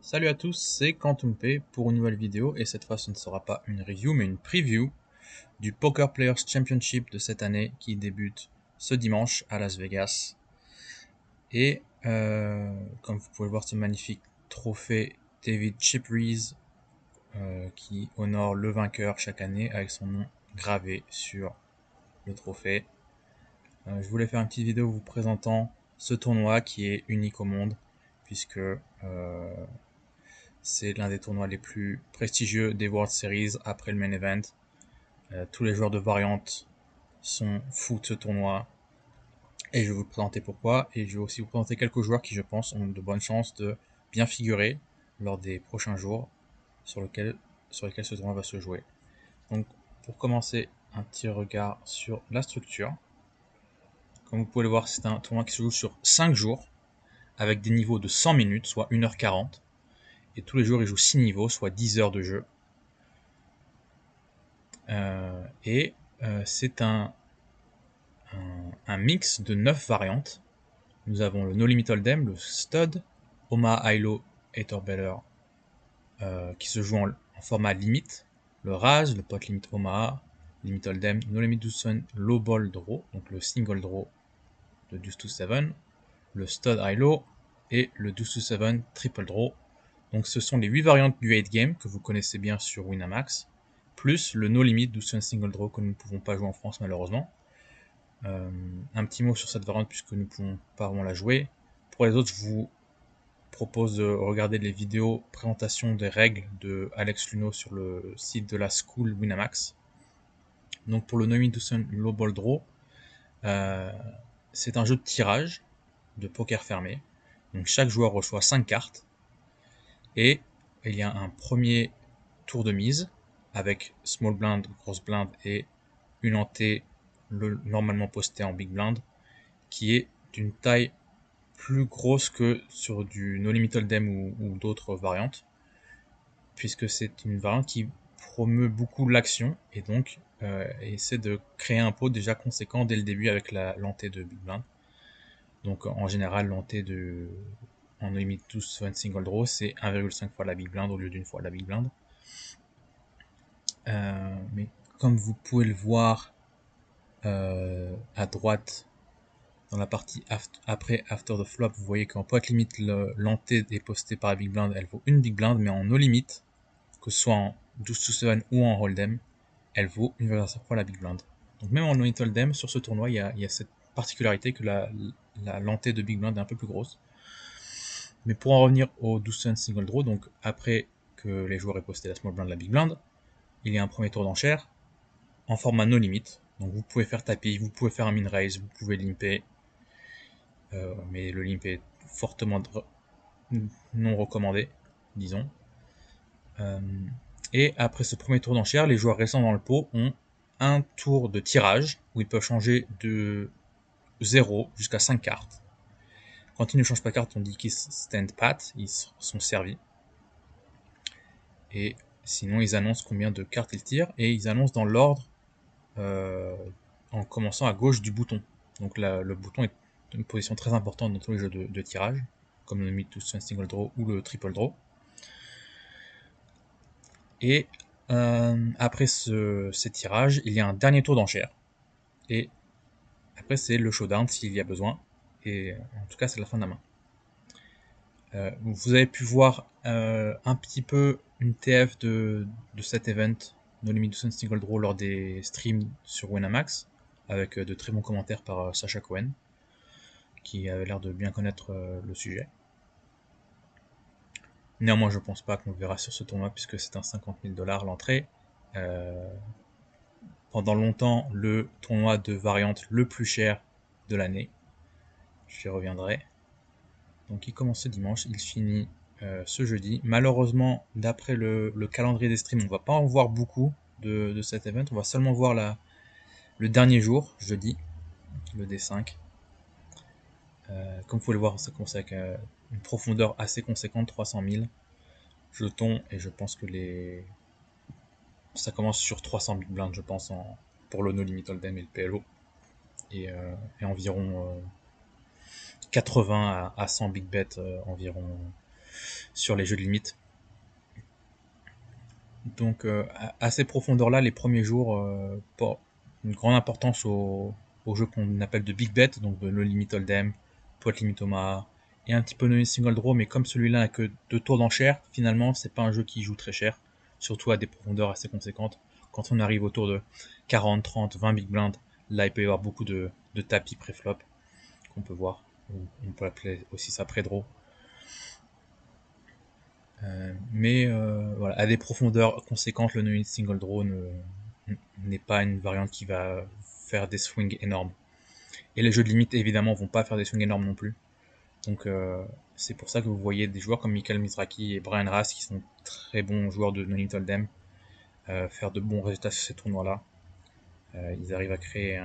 Salut à tous, c'est QuantumP pour une nouvelle vidéo et cette fois ce ne sera pas une review mais une preview du Poker Players Championship de cette année qui débute ce dimanche à Las Vegas. Et comme vous pouvez voir ce magnifique trophée David Chip Rees qui honore le vainqueur chaque année avec son nom gravé sur le trophée. Je voulais faire une petite vidéo vous présentant ce tournoi qui est unique au monde puisque c'est l'un des tournois les plus prestigieux des World Series après le Main Event. Tous les joueurs de variantes sont fous de ce tournoi. Et je vais vous présenter pourquoi. Et je vais aussi vous présenter quelques joueurs qui, je pense, ont de bonnes chances de bien figurer lors des prochains jours sur lesquels ce tournoi va se jouer. Donc, pour commencer, un petit regard sur la structure. Comme vous pouvez le voir, c'est un tournoi qui se joue sur 5 jours, avec des niveaux de 100 minutes, soit 1h40. Et tous les jours, ils jouent 6 niveaux, soit 10 heures de jeu. C'est un mix de 9 variantes. Nous avons le No Limit Hold'em, le Stud, Omaha High-Low et Torbeller qui se jouent en format limite, le Raz, le Pot Limit Omaha, Limit Hold'em, No Limit Deuce Low Ball Draw, donc le Single Draw de Deuce to 7, le Stud High-Low et le Deuce to 7 Triple Draw. Donc ce sont les 8 variantes du 8 game que vous connaissez bien sur Winamax, plus le No Limit Deuce Single Draw que nous ne pouvons pas jouer en France malheureusement. Un petit mot sur cette variante puisque nous ne pouvons pas vraiment la jouer. Pour les autres, je vous propose de regarder les vidéos présentation des règles de Alex Luno sur le site de la School Winamax. Donc pour le No Limit Low Ball Draw, c'est un jeu de tirage de poker fermé. Donc chaque joueur reçoit 5 cartes et il y a un premier tour de mise avec small blind, grosse blind et une ante normalement postée en big blind qui est d'une taille plus grosse que sur du No Limit Hold'em ou d'autres variantes, puisque c'est une variante qui promeut beaucoup l'action et donc essaie de créer un pot déjà conséquent dès le début avec l'ante de Big Blind. Donc en général, l'ante en No Limit 12 Single Draw, c'est 1,5 fois la Big Blind au lieu d'une fois la Big Blind. Mais comme vous pouvez le voir à droite, dans la partie après After the Flop, vous voyez qu'en pot limit, l'ante est postée par la Big Blind, elle vaut une Big Blind, mais en no limit, que ce soit en 12 to 7 ou en Hold'em, elle vaut 1,5 fois la Big Blind. Donc même en no limit Hold'em, sur ce tournoi, il y a cette particularité que la lante de Big Blind est un peu plus grosse. Mais pour en revenir au 12 Single Draw, donc après que les joueurs aient posté la Small Blind de la Big Blind, il y a un premier tour d'enchère en format no limit. Donc vous pouvez faire tapis, vous pouvez faire un min raise, vous pouvez limper, mais le limp est fortement non recommandé, disons. Et après ce premier tour d'enchère, les joueurs restants dans le pot ont un tour de tirage où ils peuvent changer de 0 jusqu'à 5 cartes. Quand ils ne changent pas de carte, on dit qu'ils stand pat, ils sont servis. Et sinon, ils annoncent combien de cartes ils tirent et ils annoncent dans l'ordre en commençant à gauche du bouton. Donc le bouton est une position très importante dans tous les jeux de tirage, comme le mid to single draw ou le triple draw. Et après ces tirages, il y a un dernier tour d'enchère. Et après, c'est le showdown s'il y a besoin. Et en tout cas, c'est la fin de la main. Vous avez pu voir un petit peu une TF de cet event, No Limit Single Draw, lors des streams sur Winamax, avec de très bons commentaires par Sacha Cohen, qui avait l'air de bien connaître le sujet. Néanmoins, je pense pas qu'on le verra sur ce tournoi, puisque c'est un 50 000 $ l'entrée. Pendant longtemps, le tournoi de variante le plus cher de l'année. J'y reviendrai. Donc il commence ce dimanche, il finit ce jeudi. Malheureusement, d'après le calendrier des streams, on va pas en voir beaucoup de cet event. On va seulement voir le dernier jour, jeudi, le D5. Comme vous pouvez le voir, ça commence avec une profondeur assez conséquente, 300 000 jetons, et je pense que ça commence sur 300 big blinds, je pense, pour le No Limit Hold'em et le PLO, et environ 80 à 100 big bets environ sur les jeux de limite. Donc à ces profondeurs-là, les premiers jours portent une grande importance aux jeux qu'on appelle de big bet, donc de No Limit Hold'em, Pot Limit Omaha, et un petit peu No Single Draw, mais comme celui-là n'a que 2 tours d'enchères, finalement c'est pas un jeu qui joue très cher, surtout à des profondeurs assez conséquentes. Quand on arrive autour de 40, 30, 20 big blind, là il peut y avoir beaucoup de tapis pré-flop qu'on peut voir, on peut appeler aussi ça pré-draw. Mais voilà, à des profondeurs conséquentes, le no single draw n'est pas une variante qui va faire des swings énormes. Et les jeux de limite, évidemment, vont pas faire des swings énormes non plus. Donc c'est pour ça que vous voyez des joueurs comme Michael Mizrachi et Brian Rast, qui sont très bons joueurs de No Limit Hold'em, faire de bons résultats sur ces tournois-là. Ils arrivent à créer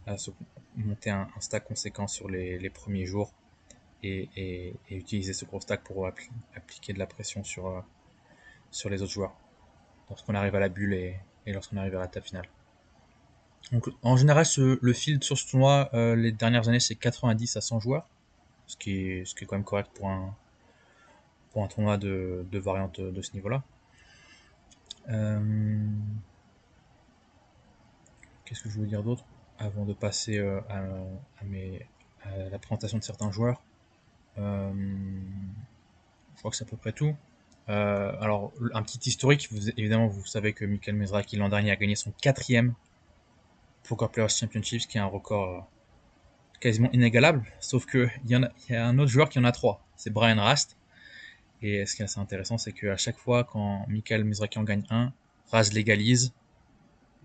à se monter un stack conséquent sur les premiers jours et utiliser ce gros stack pour appliquer de la pression sur les autres joueurs lorsqu'on arrive à la bulle et lorsqu'on arrive à la table finale. Donc, en général, le field sur ce tournoi, les dernières années, c'est 90 à 100 joueurs, ce qui est quand même correct pour un tournoi de variante de ce niveau-là. Qu'est-ce que je veux dire d'autre avant de passer à la présentation de certains joueurs. Je crois que c'est à peu près tout. Alors, un petit historique, évidemment, vous savez que Michael Mizrachi l'an dernier a gagné son 4e Poker Players Championship, qui est un record quasiment inégalable, sauf qu'il y a un autre joueur qui en a 3, c'est Brian Rast. Et ce qui est assez intéressant, c'est qu'à chaque fois, quand Michael Mizrachi en gagne un, Rast légalise.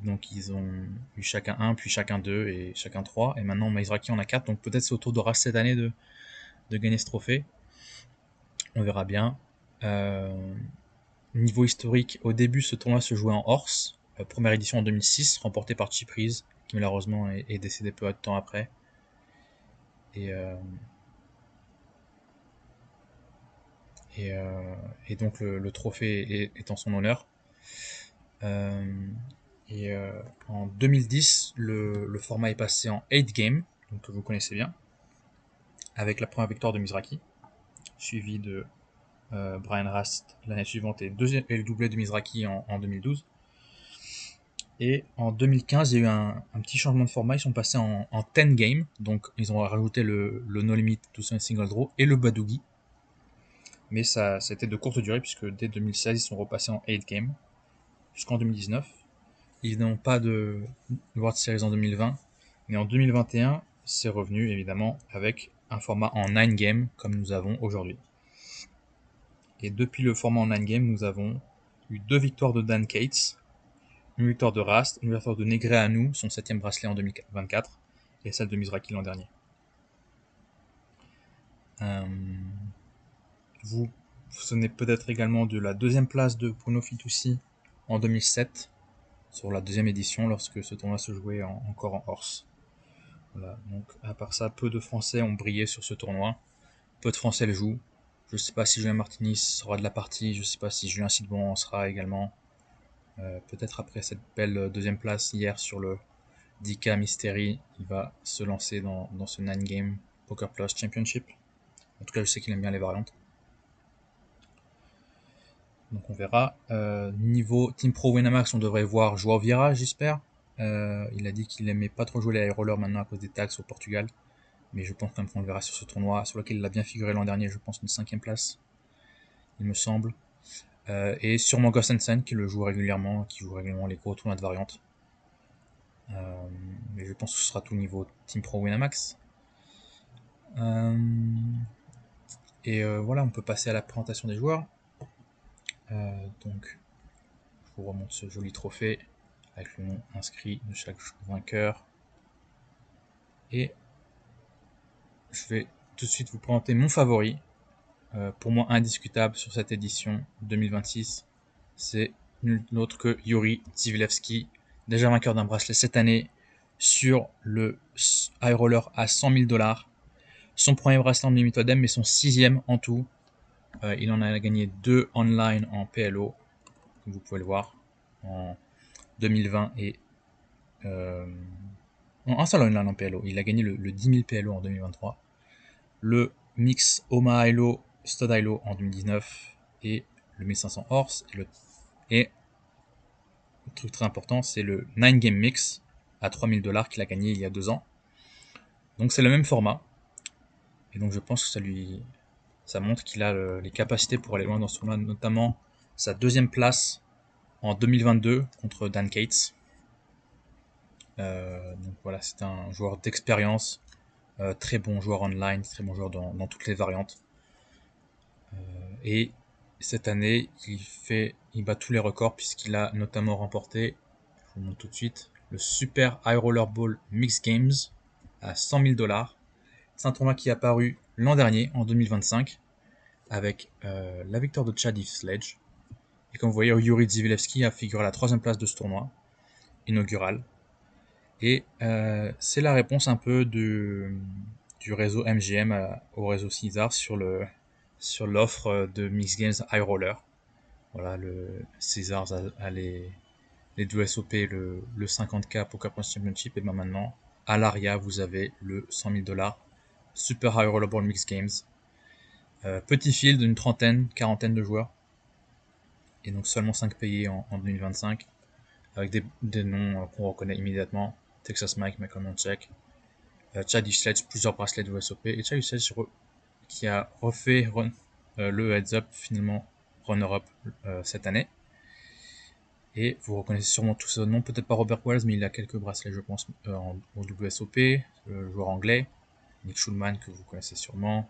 Donc ils ont eu chacun 1, puis chacun 2 et chacun 3. Et maintenant Mizrachi en a 4, donc peut-être c'est au tour de Rast cette année de gagner ce trophée. On verra bien. Niveau historique, au début ce tournoi se jouait en Horse, première édition en 2006, remportée par Chip Reese, qui malheureusement est décédé peu de temps après. Et donc le trophée est en son honneur. En 2010, le format est passé en 8 games, donc que vous connaissez bien, avec la première victoire de Mizrachi, suivi de Brian Rast l'année suivante et le doublé de Mizrachi en 2012. Et en 2015, il y a eu un petit changement de format, ils sont passés en 10 games, donc ils ont rajouté le No Limit to Single Draw et le Badoogie. Mais ça c'était de courte durée, puisque dès 2016, ils sont repassés en 8 games, jusqu'en 2019. Évidemment pas de World Series en 2020, mais en 2021, c'est revenu évidemment avec un format en 9 games, comme nous avons aujourd'hui. Et depuis le format en 9 games, nous avons eu 2 victoires de Dan Cates, une victoire de Rast, une victoire de Negreanu, son 7e bracelet en 2024, et celle de Mizrachi l'an dernier. Vous vous souvenez peut-être également de la 2e place de Bruno Fitoussi en 2007, sur la 2e édition, lorsque ce tournoi se jouait encore en Horse. Voilà, donc à part ça, peu de Français ont brillé sur ce tournoi. Peu de Français le jouent. Je ne sais pas si Julien Martinis sera de la partie, je ne sais pas si Julien Sidbon en sera également. Peut-être après cette belle 2e place hier sur le 10K Mystery, il va se lancer dans ce 9 Game Poker Plus Championship. En tout cas, je sais qu'il aime bien les variantes. Donc on verra. Niveau Team Pro Winamax, on devrait voir Joao Vieira, j'espère. Il a dit qu'il aimait pas trop jouer les high rollers maintenant à cause des taxes au Portugal. Mais je pense quand même qu'on le verra sur ce tournoi, sur lequel il a bien figuré l'an dernier, je pense une 5e place, il me semble. Et sûrement Gus Hansen, qui joue régulièrement les gros tournois de variantes. Mais je pense que ce sera tout niveau Team Pro Winamax. Voilà, on peut passer à la présentation des joueurs. Donc, je vous remonte ce joli trophée avec le nom inscrit de chaque vainqueur. Et je vais tout de suite vous présenter mon favori. Pour moi indiscutable sur cette édition 2026, c'est nul autre que Yuri Tzivlevski, déjà vainqueur d'un bracelet cette année sur le high roller à 100 000 $. Son premier bracelet en limit Odem, mais son 6e en tout. Il en a gagné 2 online en PLO, comme vous pouvez le voir, en 2020 et un seul online en PLO. Il a gagné le 10 000 PLO en 2023. Le mix Omaha Elo Stud Hilo en 2019 et le 1500 Horse. Et le truc très important, c'est le 9 Game Mix à 3000$ qu'il a gagné il y a 2 ans. Donc c'est le même format. Et donc je pense que ça montre qu'il a les capacités pour aller loin dans ce tournoi, notamment sa deuxième place en 2022 contre Dan Cates. Donc voilà, c'est un joueur d'expérience, très bon joueur online, très bon joueur dans toutes les variantes. Et cette année, il bat tous les records puisqu'il a notamment remporté, je vous montre tout de suite, le Super High Rollerball Mixed Games à 100 000$. C'est un tournoi qui est apparu l'an dernier, en 2025, avec la victoire de Chad Sledge. Et comme vous voyez, Yuri Zivilevski a figuré à la 3e place de ce tournoi inaugural. Et c'est la réponse un peu du réseau MGM au réseau Caesars sur l'offre de Mixed Games High Roller. Voilà, le Caesars a les WSOP, le 50K Poker Points Championship, et ben maintenant, à l'ARIA, vous avez le 100 000$ Super High Rollerball Mixed Games. Petit field d'une quarantaine de joueurs. Et donc seulement 5 payés en 2025, avec des noms qu'on reconnaît immédiatement. Texas Mike, Michael Monchek, Chad Sledge, plusieurs bracelets de WSOP, et Chad Sledge qui a refait le Heads Up, finalement runner-up cette année. Et vous reconnaissez sûrement tous ce nom, peut-être pas Robert Wells, mais il a quelques bracelets, je pense, au WSOP, le joueur anglais, Nick Schulman, que vous connaissez sûrement,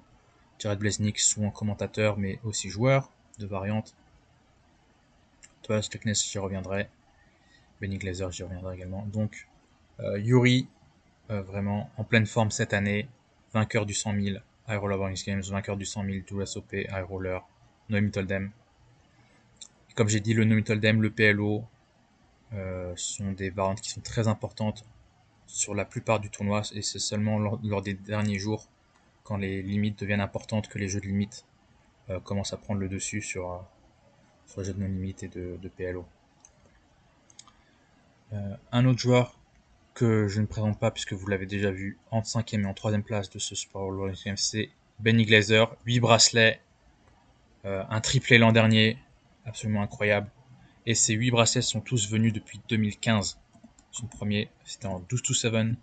Jared Blaznik, souvent commentateur, mais aussi joueur de variante. Thomas Leknes, j'y reviendrai. Benny Glazer, j'y reviendrai également. Donc, Yuri, vraiment en pleine forme cette année, vainqueur du 100 000 High Roller Bonus Games, vainqueur du 100 000 WSOP High Roller, Noemi Toldem. Comme j'ai dit, le Noemi Toldem, le PLO sont des variantes qui sont très importantes sur la plupart du tournoi, et c'est seulement lors des derniers jours, quand les limites deviennent importantes, que les jeux de limites commencent à prendre le dessus sur les jeux de non-limites et de PLO. Un autre joueur que je ne présente pas puisque vous l'avez déjà vu en 5e et en 3e place de ce Super Bowl, c'est Benny Glazer, 8 bracelets, un triplé l'an dernier, absolument incroyable. Et ces 8 bracelets sont tous venus depuis 2015. Son premier, c'était en 12-7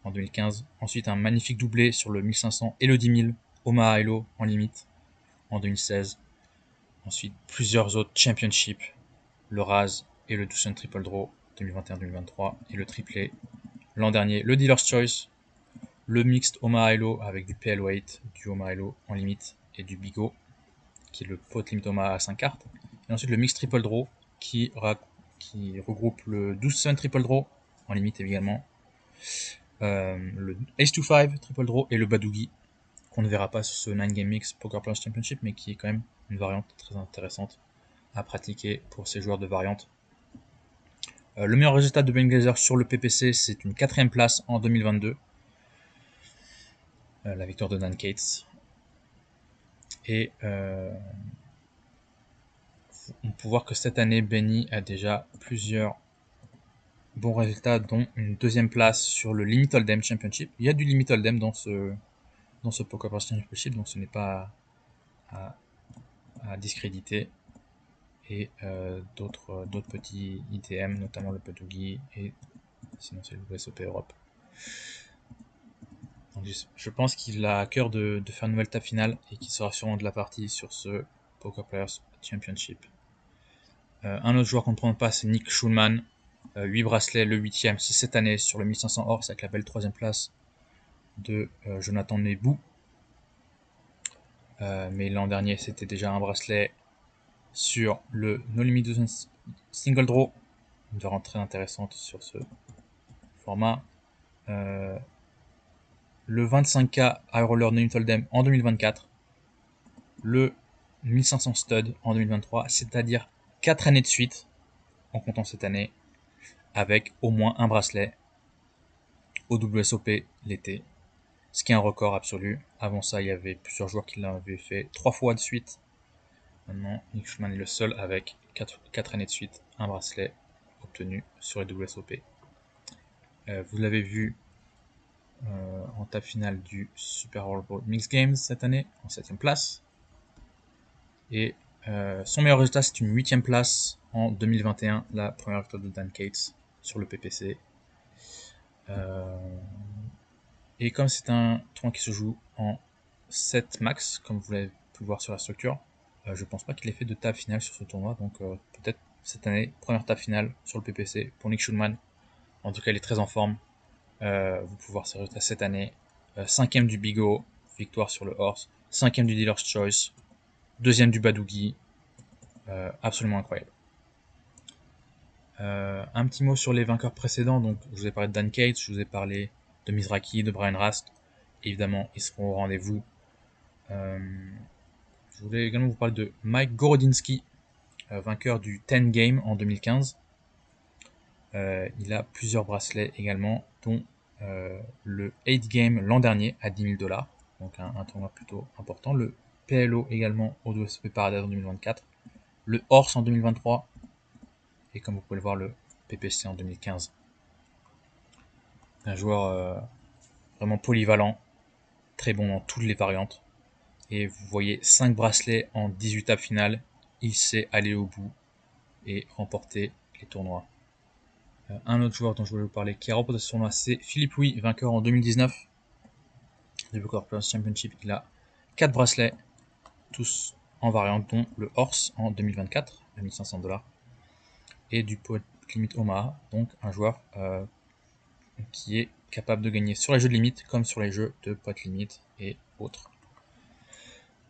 en 2015. Ensuite, un magnifique doublé sur le 1500 et le 10 000 Omaha Hilo en limite en 2016. Ensuite, plusieurs autres championships, le Raz et le Ducent Triple Draw 2021-2023 et le triplé l'an dernier, le Dealer's Choice, le Mixed Omaha Hilo avec du PL8, du Omaha Hilo en limite et du Bigot, qui est le pot limit Omaha à 5 cartes. Et ensuite le Mixed Triple Draw qui regroupe le 12-7 Triple Draw en limite également, le Ace-2-5 Triple Draw et le Badoogie, qu'on ne verra pas sur ce 9 Game Mix Poker Players Championship, mais qui est quand même une variante très intéressante à pratiquer pour ces joueurs de variante. Le meilleur résultat de Ben Glazer sur le PPC, c'est une 4e place en 2022. La victoire de Dan Cates. Et on peut voir que cette année, Benny a déjà plusieurs bons résultats, dont une 2e place sur le Limit Hold'em Championship. Il y a du Limit Hold'em dans ce Poker Players Championship, donc ce n'est pas à discréditer. Et d'autres petits ITM, notamment le Padoogie, et sinon c'est le WSOP Europe. Donc je pense qu'il a à cœur de faire une nouvelle table finale et qu'il sera sûrement de la partie sur ce Poker Players Championship. Un autre joueur qu'on ne prend pas, c'est Nick Schulman. 8 bracelets, le 8e, c'est cette année sur le 1500 Horse avec la belle 3e place de Jonathan Nebou. Mais l'an dernier, c'était déjà un bracelet sur le No Limit Single Draw. Une variante très intéressante sur ce format. Le 25K High Roller No Hold'em en 2024. Le 1500 Stud en 2023, c'est-à-dire 4 années de suite, en comptant cette année, avec au moins un bracelet au WSOP l'été, ce qui est un record absolu. Avant ça, il y avait plusieurs joueurs qui l'avaient fait 3 fois de suite. Maintenant, Nick Schulman est le seul avec 4 années de suite, un bracelet obtenu sur les WSOP. Vous l'avez vu en table finale du Super Bowl Mixed Games cette année, en 7e place. Et son meilleur résultat, c'est une 8ème place en 2021, la première victoire de Dan Cates sur le PPC. Et comme c'est un tournoi qui se joue en 7 max, comme vous l'avez pu le voir sur la structure, je pense pas qu'il ait fait de table finale sur ce tournoi, donc peut-être cette année, première table finale sur le PPC pour Nick Schulman. En tout cas, il est très en forme. Vous pouvez voir ses résultats cette année. 5ème du Bigot, victoire sur le horse. 5ème du Dealer's Choice. 2ème du Badougi. Absolument incroyable. Un petit mot sur les vainqueurs précédents. Donc, je vous ai parlé de Dan Cates, je vous ai parlé de Mizraki, de Brian Rast. Évidemment, ils seront au rendez-vous. Je voulais également vous parler de Mike Gorodinski, vainqueur du 10 Game en 2015. Il a plusieurs bracelets également, dont le 8 Game l'an dernier à 10 000 $, donc un tournoi plutôt important. Le PLO également au WSOP Paradise en 2024. Le Horse en 2023. Et comme vous pouvez le voir, le PPC en 2015. Un joueur vraiment polyvalent, très bon dans toutes les variantes. Et vous voyez 5 bracelets en 18 tables finales. Il sait aller au bout et remporter les tournois. Un autre joueur dont je voulais vous parler qui a remporté ce tournoi, c'est Philippe Louis, vainqueur en 2019 du Poker Plus Championship. Il a 4 bracelets, tous en variante, dont le Horse en 2024, à 1500 $, et du Pot Limit Omaha, donc un joueur qui est capable de gagner sur les jeux de limite comme sur les jeux de Pot Limit et autres.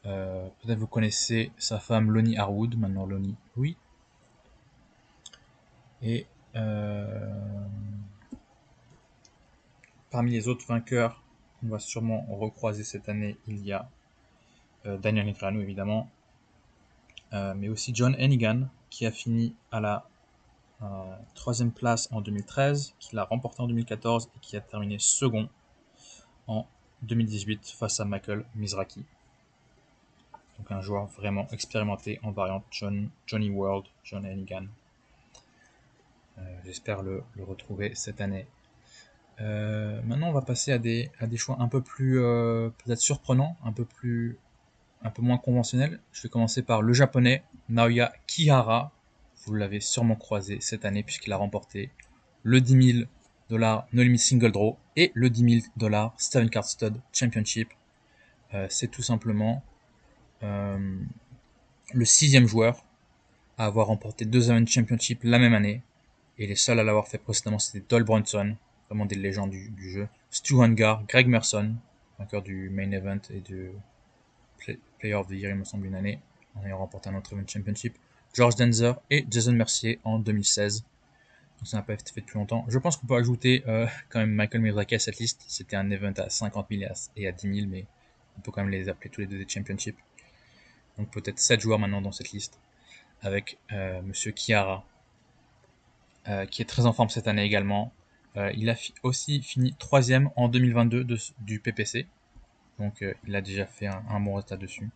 Peut-être vous connaissez sa femme Lonnie Harwood, maintenant Lonnie Louis. Et parmi les autres vainqueurs qu'on va sûrement recroiser cette année, il y a Daniel Negreanu évidemment, mais aussi John Hennigan qui a fini à la 3ème place en 2013, qui l'a remporté en 2014 et qui a terminé second en 2018 face à Michael Mizraki. Donc un joueur vraiment expérimenté en variante Johnny World, John Hennigan. J'espère le retrouver cette année. Maintenant, on va passer à des choix un peu plus peut-être surprenants, un peu moins conventionnels. Je vais commencer par le japonais Naoya Kihara. Vous l'avez sûrement croisé cette année puisqu'il a remporté le 10 000 $ No Limit Single Draw et le 10 000 $ 7 Card Stud Championship. C'est tout simplement le 6e joueur à avoir remporté 2 Event Championship la même année. Et les seuls à l'avoir fait précédemment, c'était Doyle Brunson, vraiment des légendes du jeu. Stu Hungar, Greg Merson, vainqueur du Main Event et du Player of the Year, il me semble, une année, en ayant remporté un autre Event Championship. George Denzer et Jason Mercier en 2016. Donc ça n'a pas été fait depuis longtemps. Je pense qu'on peut ajouter quand même Michael Mizraki à cette liste. C'était un event à 50 000 et à 10 000, mais on peut quand même les appeler tous les deux des championships. Donc peut-être 7 joueurs maintenant dans cette liste, avec Monsieur Kihara, qui est très en forme cette année également. Il a aussi fini 3ème en 2022 du PPC, donc il a déjà fait un bon résultat dessus.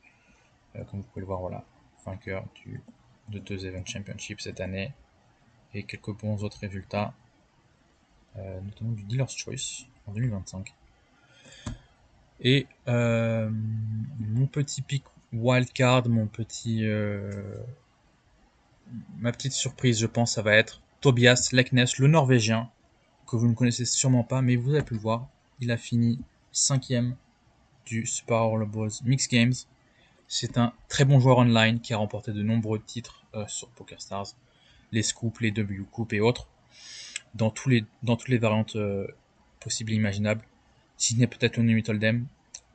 Comme vous pouvez le voir, voilà, vainqueur de 2 Event Championships cette année, et quelques bons autres résultats, notamment du Dealer's Choice en 2025. Et mon petit pick wildcard, ma petite surprise, je pense, ça va être Tobias Leknes, le Norvégien, que vous ne connaissez sûrement pas, mais vous avez pu le voir. Il a fini 5ème du Super Roller Balls Mixed Games. C'est un très bon joueur online qui a remporté de nombreux titres sur PokerStars, les Scoops, les W Coupe et autres, dans toutes les variantes possibles et imaginables, si ce n'est peut-être le Unlimited Hold'em,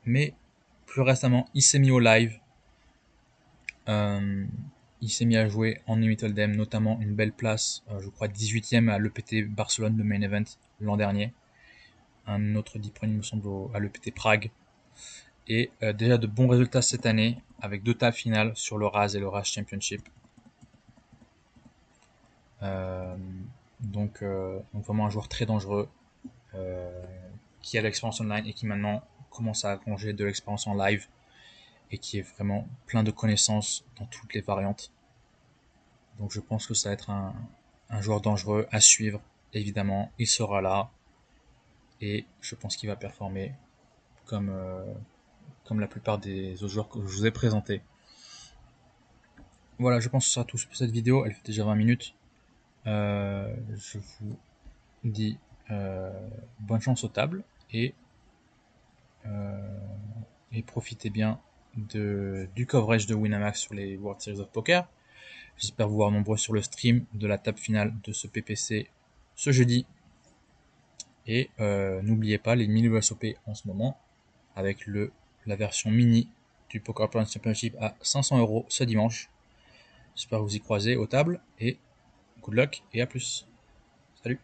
mais plus récemment, il s'est mis au live. Il s'est mis à jouer en Unlimited Hold'em, notamment une belle place, je crois 18ème à l'EPT Barcelone, le main event, l'an dernier. Un autre deep run, il me semble, à l'EPT Prague. Et déjà de bons résultats cette année, avec 2 tables finales sur le RAS et le RAS Championship. Donc vraiment un joueur très dangereux, qui a de l'expérience online et qui maintenant commence à allonger de l'expérience en live, et qui est vraiment plein de connaissances dans toutes les variantes. Donc je pense que ça va être un joueur dangereux à suivre, évidemment. Il sera là, et je pense qu'il va performer comme la plupart des autres joueurs que je vous ai présentés. Voilà, je pense que ce sera tout pour cette vidéo. Elle fait déjà 20 minutes. Je vous dis bonne chance aux tables et profitez bien du coverage de Winamax sur les World Series of Poker. J'espère vous voir nombreux sur le stream de la table finale de ce PPC ce jeudi. Et n'oubliez pas les 1000 USOP en ce moment avec la version mini du Poker Plans Championship à 500 € ce dimanche. J'espère vous y croiser aux tables et good luck et à plus. Salut!